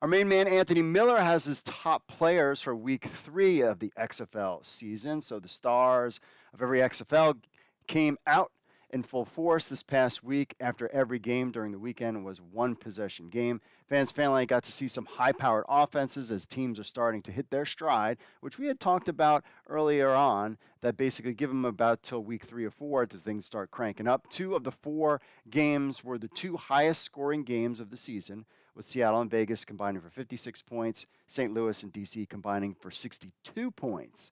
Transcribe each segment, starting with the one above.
Our main man, Anthony Miller, has his top players for week 3 of the XFL season. So the stars of every XFL came out in full force this past week after every game during the weekend was one possession game. Fans finally got to see some high powered offenses as teams are starting to hit their stride, which we had talked about earlier on, that basically give them about till week 3 or 4 to things start cranking up. 2 of the 4 games were the 2 highest scoring games of the season, with Seattle and Vegas combining for 56 points, St. Louis and DC combining for 62 points.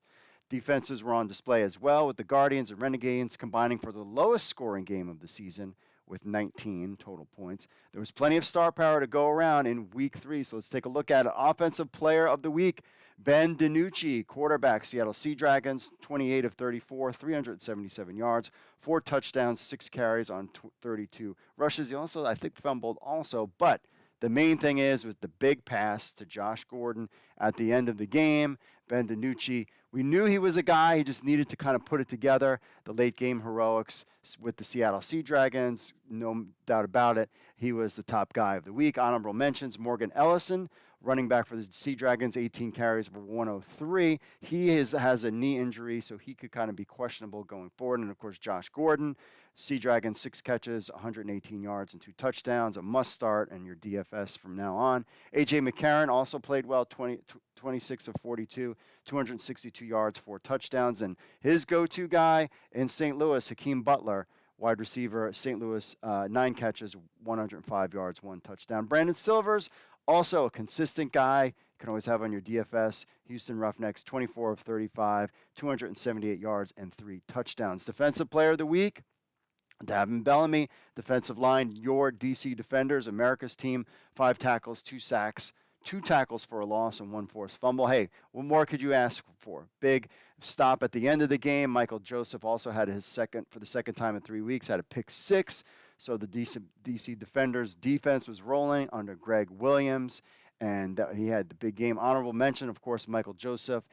Defenses were on display as well, with the Guardians and Renegades combining for the lowest scoring game of the season with 19 total points. There was plenty of star power to go around in week 3, so let's take a look at it. Offensive player of the week, Ben DiNucci, quarterback, Seattle Sea Dragons, 28 of 34, 377 yards, 4 touchdowns, 6 carries on 32 rushes. He also, I think, fumbled also, but the main thing was the big pass to Josh Gordon at the end of the game. Ben DiNucci, we knew he was a guy. He just needed to kind of put it together. The late game heroics with the Seattle Sea Dragons, no doubt about it. He was the top guy of the week. Honorable mentions, Morgan Ellison, running back for the Sea Dragons, 18 carries for 103. He has a knee injury, so he could kind of be questionable going forward. And, of course, Josh Gordon, Sea Dragons, 6 catches, 118 yards, and 2 touchdowns. A must start in your DFS from now on. A.J. McCarron also played well, 26 of 42, 262 yards, 4 touchdowns. And his go-to guy in St. Louis, Hakeem Butler, wide receiver, St. Louis, 9 catches, 105 yards, 1 touchdown. Brandon Silvers, also a consistent guy. You can always have on your DFS. Houston Roughnecks, 24 of 35, 278 yards, and 3 touchdowns. Defensive player of the week, Davin Bellamy, defensive line, your DC Defenders, America's team, 5 tackles, 2 sacks, 2 tackles for a loss, and 1 forced fumble. Hey, what more could you ask for? Big stop at the end of the game. Michael Joseph also had for the second time in 3 weeks, had a pick 6. So the DC Defenders defense was rolling under Greg Williams, and he had the big game. Honorable mention, of course, Michael Joseph,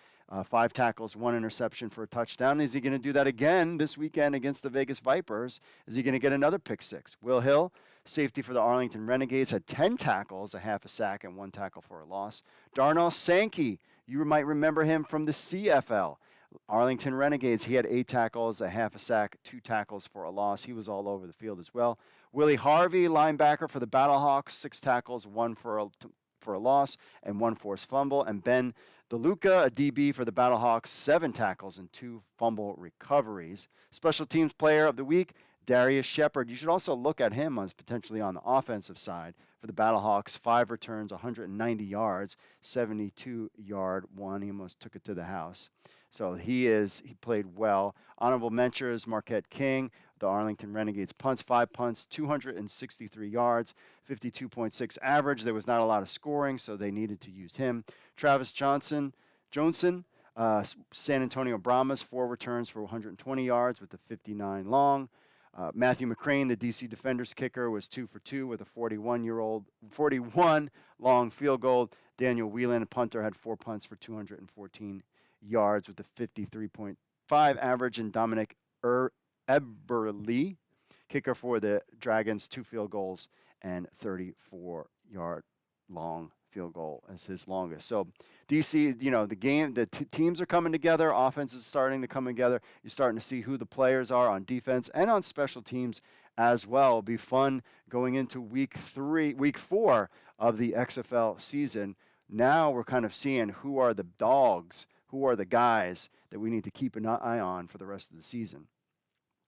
5 tackles, 1 interception for a touchdown. Is he going to do that again this weekend against the Vegas Vipers? Is he going to get another pick 6? Will Hill, safety for the Arlington Renegades, had 10 tackles, a half a sack, and 1 tackle for a loss. Darnell Sankey, you might remember him from the CFL. Arlington Renegades, he had 8 tackles, a half a sack, 2 tackles for a loss. He was all over the field as well. Willie Harvey, linebacker for the Battlehawks, 6 tackles, 1 for a loss, and 1 forced fumble. And Ben DeLuca, a DB for the Battlehawks, 7 tackles and 2 fumble recoveries. Special teams player of the week, Darius Shepard. You should also look at him as potentially on the offensive side for the Battlehawks. 5 returns, 190 yards, 72-yard one. He almost took it to the house. So he played well. Honorable mentions, Marquette King, the Arlington Renegades, punts, 5 punts, 263 yards, 52.6 average. There was not a lot of scoring, so they needed to use him. Travis Johnson, San Antonio Brahmas, 4 returns for 120 yards with the 59 long. Matthew McCrane, the DC Defenders kicker, was 2 for 2 with a 41 long field goal. Daniel Whelan, a punter, had 4 punts for 214 yards with a 53.5 average. And Dominic Eberle, kicker for the Dragons, 2 field goals and 34-yard long field goal as his longest. So DC, the teams are coming together. Offense is starting to come together. You're starting to see who the players are on defense and on special teams as well. It'll be fun going into week 4 of the XFL season. Now we're kind of seeing who are the dogs, who are the guys that we need to keep an eye on for the rest of the season.